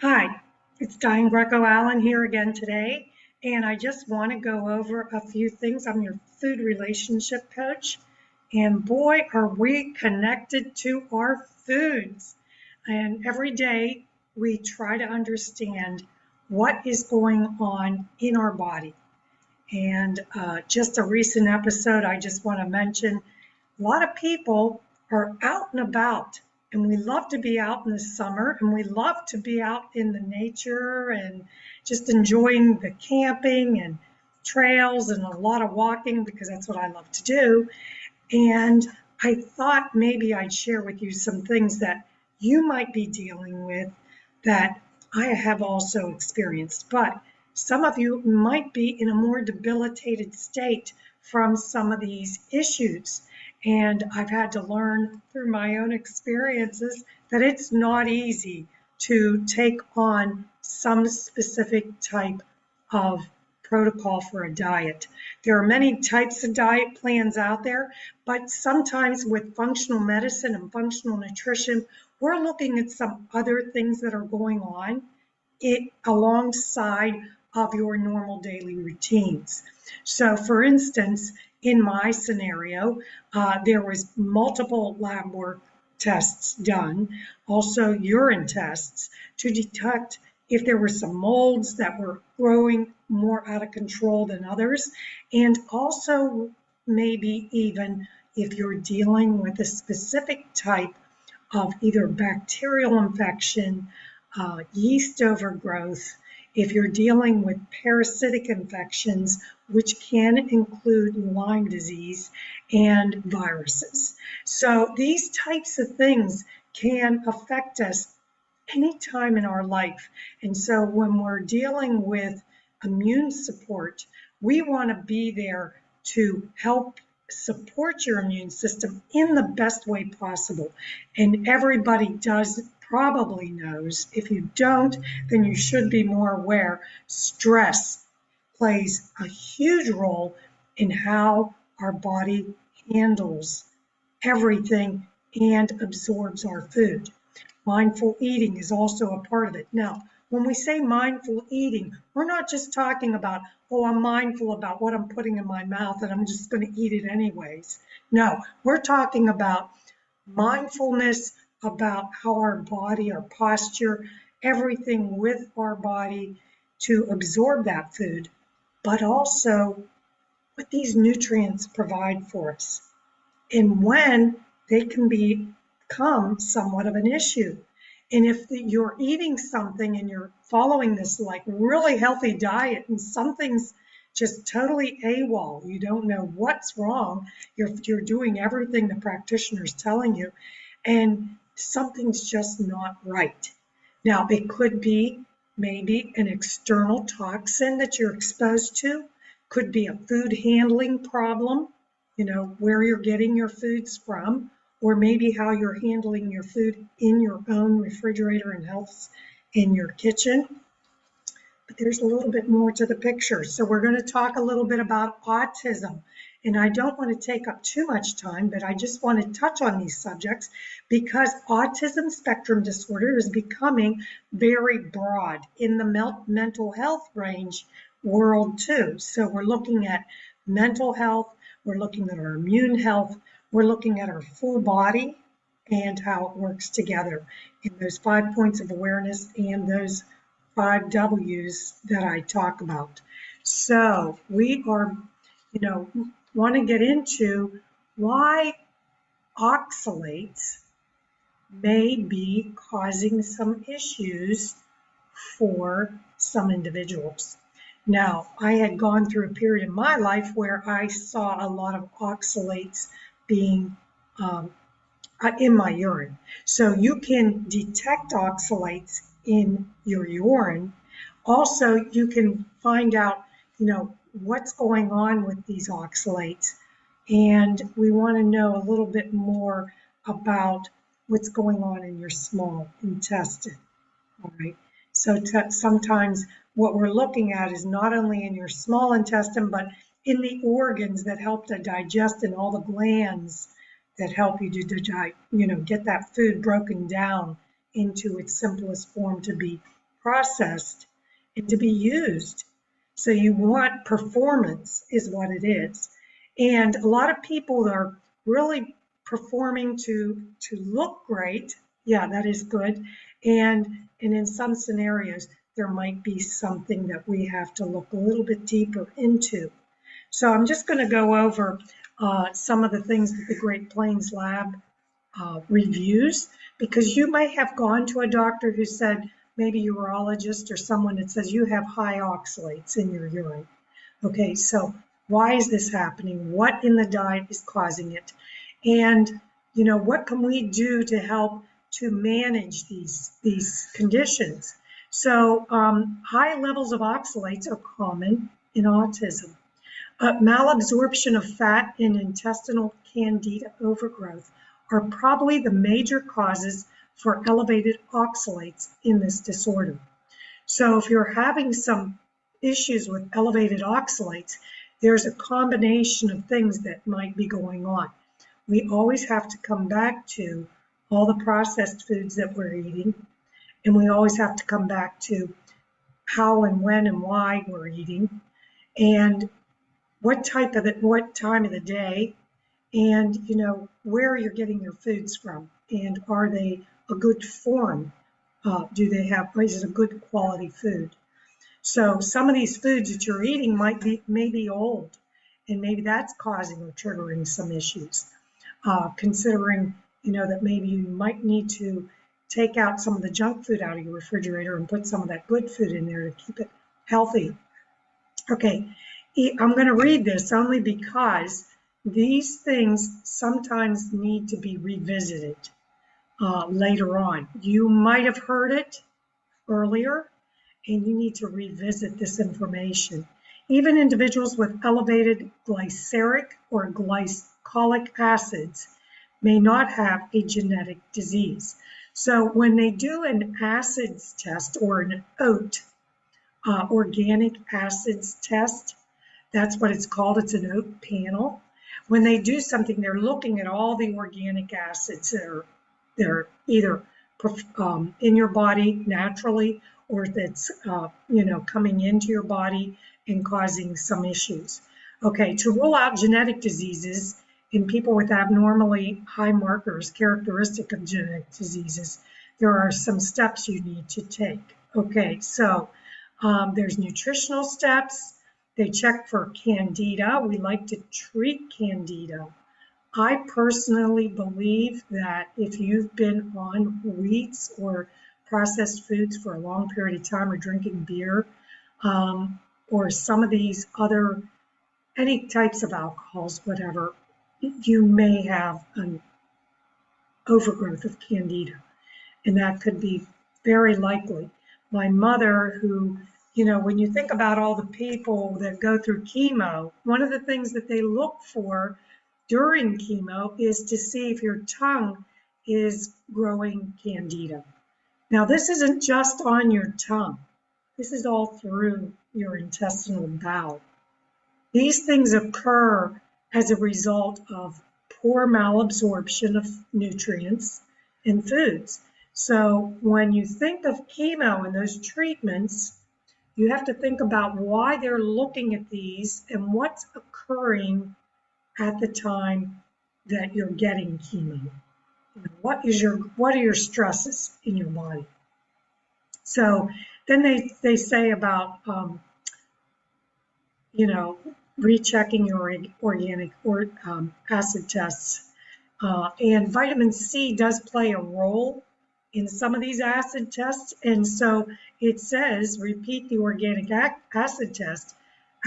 Hi, it's Diane Greco-Allen here again today, and I just want to go over a few things. I'm your food relationship coach, and boy, are we connected to our foods. And every day we try to understand what is going on in our body. And just a recent episode, I just want to mention a lot of people are out and about, and we love to be out in the summer, and we love to be out in the nature and just enjoying the camping and trails and a lot of walking because that's what I love to do. And I thought maybe I'd share with you some things that you might be dealing with that I have also experienced. But some of you might be in a more debilitated state from some of these issues. And I've had to learn through my own experiences that it's not easy to take on some specific type of protocol for a diet. There are many types of diet plans out there, but sometimes with functional medicine and functional nutrition, we're looking at some other things that are going on alongside of your normal daily routines. So for instance, in my scenario, there was multiple lab work tests done, also urine tests to detect if there were some molds that were growing more out of control than others, and also maybe even if you're dealing with a specific type of either bacterial infection, yeast overgrowth, if you're dealing with parasitic infections, which can include Lyme disease and viruses. So these types of things can affect us anytime in our life. And so when we're dealing with immune support, we want to be there to help support your immune system in the best way possible. And everybody does probably knows. If you don't, then you should be more aware. Stress plays a huge role in how our body handles everything and absorbs our food. Mindful eating is also a part of it. Now, when we say mindful eating, we're not just talking about, oh, I'm mindful about what I'm putting in my mouth and I'm just going to eat it anyways. No, we're talking about mindfulness about how our body, our posture, everything with our body to absorb that food, but also what these nutrients provide for us and when they can become somewhat of an issue. And if you're eating something and you're following this like really healthy diet and something's just totally AWOL, you don't know what's wrong, you're doing everything the practitioner's telling you, and something's just not right. Now, it could be maybe an external toxin that you're exposed to, could be a food handling problem, where you're getting your foods from, or maybe how you're handling your food in your own refrigerator and health in your kitchen. But there's a little bit more to the picture. So we're going to talk a little bit about autism. And I don't want to take up too much time, but I just want to touch on these subjects because autism spectrum disorder is becoming very broad in the mental health range world too. So we're looking at mental health, we're looking at our immune health, we're looking at our full body and how it works together in those 5 points of awareness and those 5 W's that I talk about. So we are, want to get into why oxalates may be causing some issues for some individuals. Now, I had gone through a period in my life where I saw a lot of oxalates being in my urine. So you can detect oxalates in your urine. Also, you can find out, what's going on with these oxalates. And we want to know a little bit more about what's going on in your small intestine. All right. So sometimes what we're looking at is not only in your small intestine, but in the organs that help to digest and all the glands that help you to get that food broken down into its simplest form to be processed and to be used. So you want performance is what it is. And a lot of people are really performing to look great. Yeah, that is good. And in some scenarios, there might be something that we have to look a little bit deeper into. So I'm just going to go over some of the things that the Great Plains Lab reviews, because you may have gone to a doctor who said, maybe a urologist or someone that says you have high oxalates in your urine. Okay, so why is this happening? What in the diet is causing it? And, you know, what can we do to help to manage these conditions? So high levels of oxalates are common in autism. Malabsorption of fat and intestinal Candida overgrowth are probably the major causes for elevated oxalates in this disorder. So if you're having some issues with elevated oxalates, there's a combination of things that might be going on. We always have to come back to all the processed foods that we're eating, and we always have to come back to how and when and why we're eating, and what time of the day, and you know where you're getting your foods from, and are they a good form? Is it a good quality food? So some of these foods that you're eating may be old, and maybe that's causing or triggering some issues. Considering that maybe you might need to take out some of the junk food out of your refrigerator and put some of that good food in there to keep it healthy. Okay, I'm going to read this only because these things sometimes need to be revisited later on. You might have heard it earlier, and you need to revisit this information. Even individuals with elevated glyceric or glycolic acids may not have a genetic disease. So when they do an acids test or an OAT, organic acids test, that's what it's called. It's an OAT panel. When they do something, they're looking at all the organic acids that are either in your body naturally, or that's coming into your body and causing some issues. Okay, to rule out genetic diseases in people with abnormally high markers characteristic of genetic diseases, there are some steps you need to take. Okay, so there's nutritional steps. They check for Candida. We like to treat Candida. I personally believe that if you've been on wheats or processed foods for a long period of time, or drinking beer, or some of these other, any types of alcohols, whatever, you may have an overgrowth of Candida, and that could be very likely. My mother, who, when you think about all the people that go through chemo, one of the things that they look for during chemo is to see if your tongue is growing Candida. Now, this isn't just on your tongue. This is all through your intestinal bowel. These things occur as a result of poor malabsorption of nutrients and foods. So when you think of chemo and those treatments, you have to think about why they're looking at these and what's occurring at the time that you're getting chemo. What are your stresses in your body? So then they say about rechecking your organic acid tests, and vitamin C does play a role in some of these acid tests, and so it says repeat the organic acid test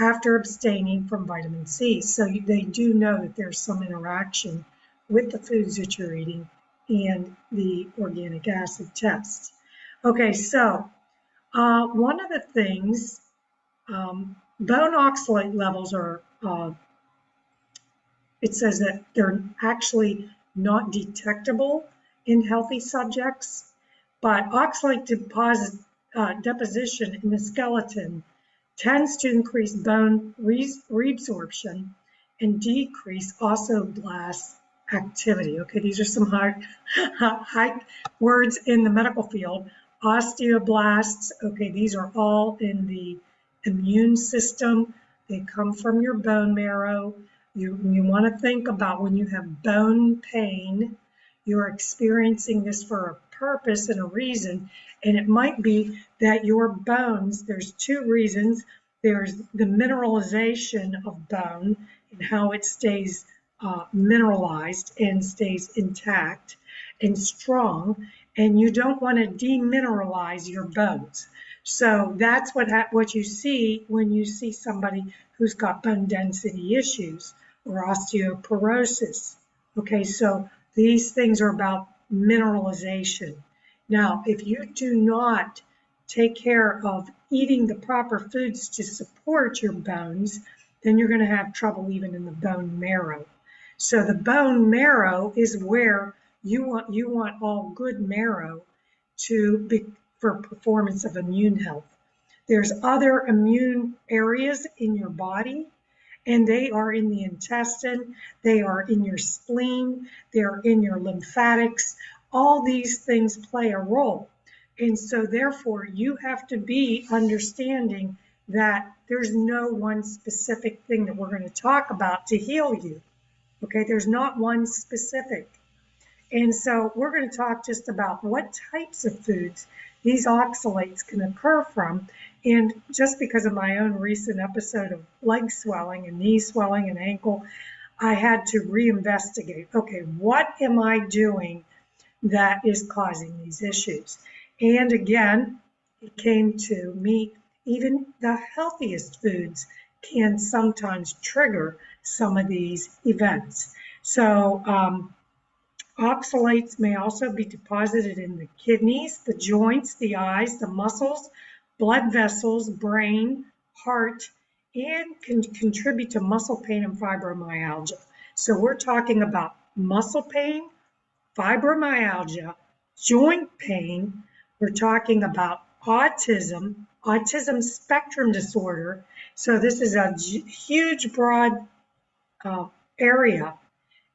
after abstaining from vitamin C. So they do know that there's some interaction with the foods that you're eating and the organic acid tests. Okay, so one of the things, bone oxalate levels are, it says that they're actually not detectable in healthy subjects, but oxalate deposition in the skeleton tends to increase bone reabsorption and decrease osteoblast activity. Okay, these are some high words in the medical field. Osteoblasts, okay, these are all in the immune system. They come from your bone marrow. You want to think about when you have bone pain, you're experiencing this for a purpose and a reason. And it might be that your bones, there's two reasons. There's the mineralization of bone and how it stays mineralized and stays intact and strong, and you don't want to demineralize your bones. So that's what you see when you see somebody who's got bone density issues or osteoporosis. Okay, so these things are about mineralization. Now, if you do not take care of eating the proper foods to support your bones, then you're going to have trouble even in the bone marrow. So the bone marrow is where you want all good marrow to be for performance of immune health. There's other immune areas in your body, and they are in the intestine, they are in your spleen, they're in your lymphatics. All these things play a role. And so therefore you have to be understanding that there's no one specific thing that we're going to talk about to heal you. Okay, there's not one specific. And so we're going to talk just about what types of foods these oxalates can occur from. And just because of my own recent episode of leg swelling and knee swelling and ankle, I had to reinvestigate, okay, what am I doing that is causing these issues? And again, it came to me, even the healthiest foods can sometimes trigger some of these events. So oxalates may also be deposited in the kidneys, the joints, the eyes, the muscles, blood vessels, brain, heart, and can contribute to muscle pain and fibromyalgia. So we're talking about muscle pain, fibromyalgia, joint pain. We're talking about autism, autism spectrum disorder. So this is a huge, broad area.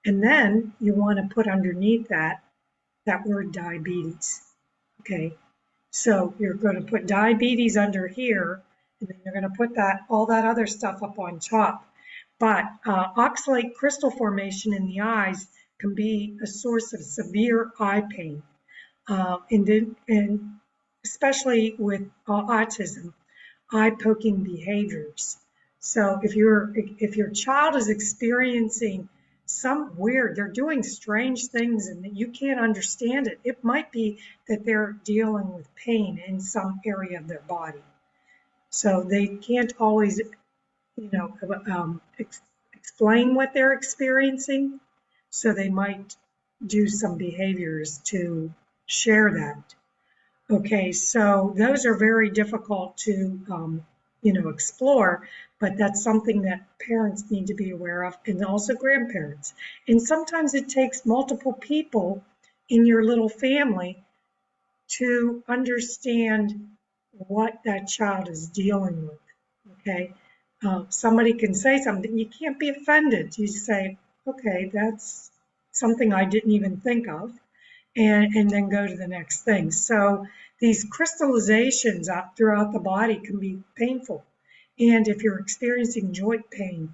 And then you want to put underneath that word diabetes. Okay, so you're going to put diabetes under here, and then you're going to put all that other stuff up on top. But oxalate crystal formation in the eyes can be a source of severe eye pain, and especially with autism, eye-poking behaviors. So if your child is experiencing some weird, they're doing strange things and that you can't understand it, it might be that they're dealing with pain in some area of their body. So they can't always, explain what they're experiencing. So they might do some behaviors to share that. Okay, so those are very difficult to, explore, but that's something that parents need to be aware of, and also grandparents. And sometimes it takes multiple people in your little family to understand what that child is dealing with, okay? Somebody can say something, you can't be offended. You say, okay, that's something I didn't even think of, and then go to the next thing. So these crystallizations throughout the body can be painful. And if you're experiencing joint pain,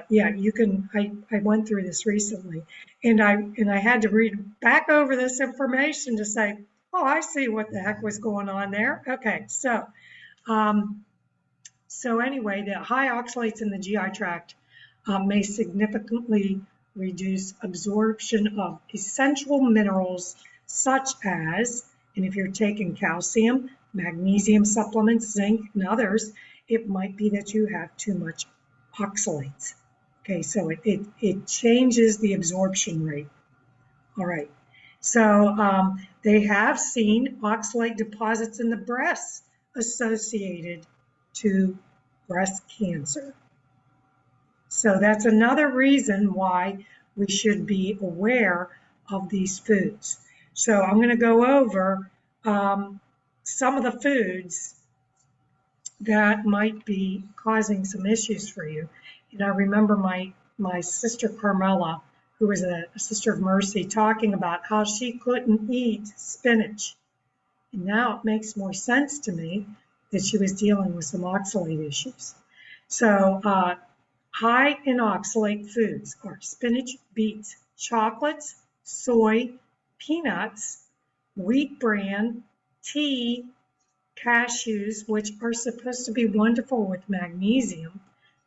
you can, I went through this recently, and I had to read back over this information to say, oh, I see what the heck was going on there. Okay, so anyway, the high oxalates in the GI tract may significantly reduce absorption of essential minerals such as, and if you're taking calcium, magnesium supplements, zinc, and others, it might be that you have too much oxalates. Okay, so it changes the absorption rate. All right, so they have seen oxalate deposits in the breast associated to breast cancer. So that's another reason why we should be aware of these foods. So I'm going to go over some of the foods that might be causing some issues for you. And I remember my sister Carmela, who was a Sister of Mercy, talking about how she couldn't eat spinach. And now it makes more sense to me that she was dealing with some oxalate issues. So high in oxalate foods are spinach, beets, chocolates, soy, peanuts, wheat bran, tea, cashews, which are supposed to be wonderful with magnesium,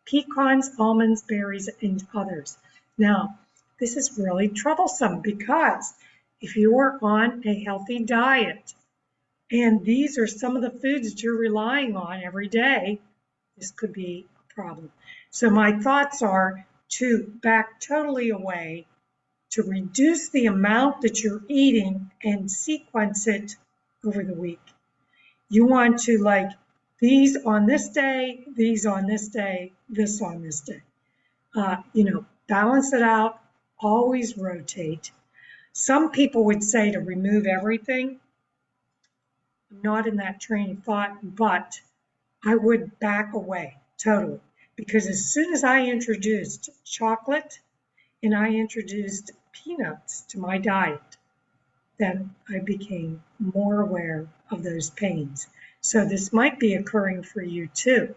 pecans, almonds, berries, and others. Now, this is really troublesome because if you are on a healthy diet and these are some of the foods that you're relying on every day, this could be a problem. So my thoughts are to back totally away, to reduce the amount that you're eating and sequence it over the week. You want to like these on this day, these on this day, this on this day. Balance it out, always rotate. Some people would say to remove everything. I'm not in that train of thought, but I would back away totally. Because as soon as I introduced chocolate and I introduced peanuts to my diet, then I became more aware of those pains. So this might be occurring for you too.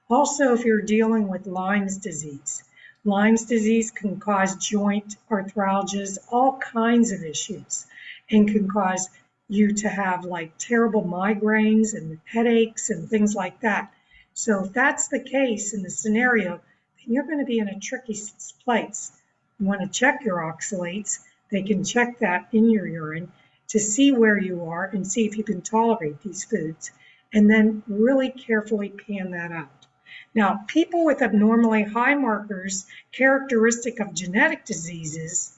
Also, if you're dealing with Lyme's disease can cause joint arthralgias, all kinds of issues, and can cause you to have like terrible migraines and headaches and things like that. So if that's the case in the scenario, then you're going to be in a tricky place. You want to check your oxalates. They can check that in your urine to see where you are and see if you can tolerate these foods, and then really carefully pan that out. Now, people with abnormally high markers characteristic of genetic diseases,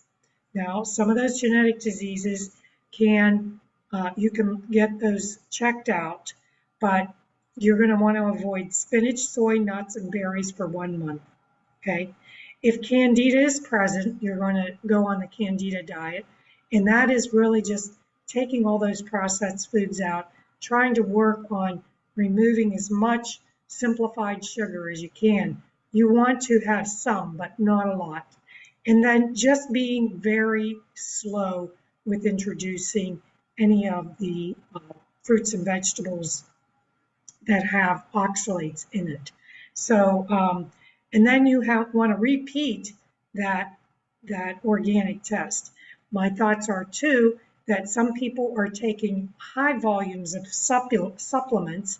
now some of those genetic diseases you can get those checked out, but you're going to want to avoid spinach, soy, nuts, and berries for 1 month, okay? If Candida is present, you're going to go on the Candida diet, and that is really just taking all those processed foods out, trying to work on removing as much simplified sugar as you can. You want to have some, but not a lot. And then just being very slow with introducing any of the fruits and vegetables that have oxalates in it. So, and then you want to repeat that organic test. My thoughts are too that some people are taking high volumes of supplements,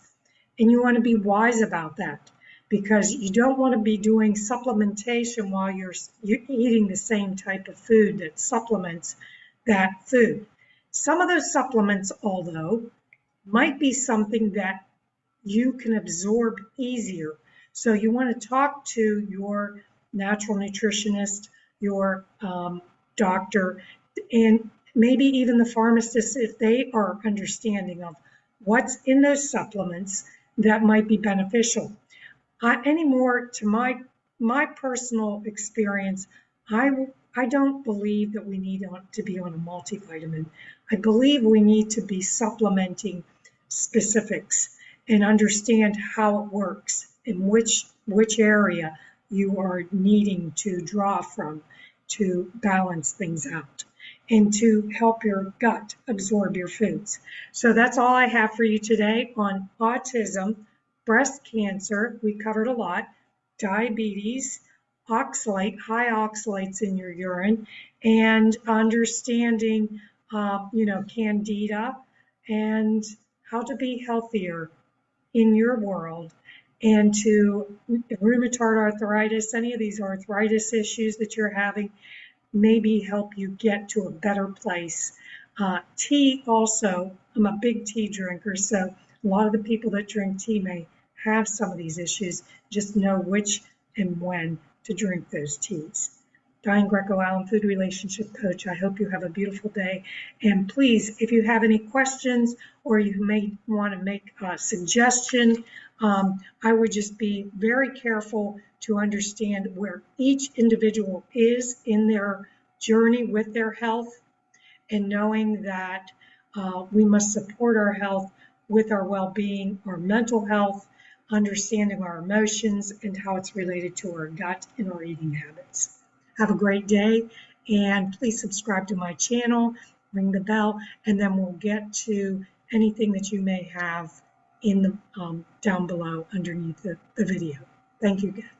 and you want to be wise about that because you don't want to be doing supplementation while you're eating the same type of food that supplements that food. Some of those supplements, although, might be something that you can absorb easier. So you want to talk to your natural nutritionist, your doctor, and maybe even the pharmacist if they are understanding of what's in those supplements that might be beneficial. Anymore, to my personal experience, I don't believe that we need to be on a multivitamin. I believe we need to be supplementing specifics and understand how it works and which area you are needing to draw from to balance things out and to help your gut absorb your foods. So that's all I have for you today on autism, breast cancer, we covered a lot, diabetes, oxalate, high oxalates in your urine, and understanding, Candida and how to be healthier in your world, and to rheumatoid arthritis, any of these arthritis issues that you're having, maybe help you get to a better place. Tea also, I'm a big tea drinker, so a lot of the people that drink tea may have some of these issues. Just know which and when to drink those teas. Diane Greco-Allen, Food Relationship Coach. I hope you have a beautiful day. And please, if you have any questions or you may want to make a suggestion, I would just be very careful to understand where each individual is in their journey with their health, and knowing that we must support our health with our well-being, our mental health, understanding our emotions and how it's related to our gut and our eating habits. Have a great day, and please subscribe to my channel, ring the bell, and then we'll get to anything that you may have in the down below underneath the video. Thank you, guys.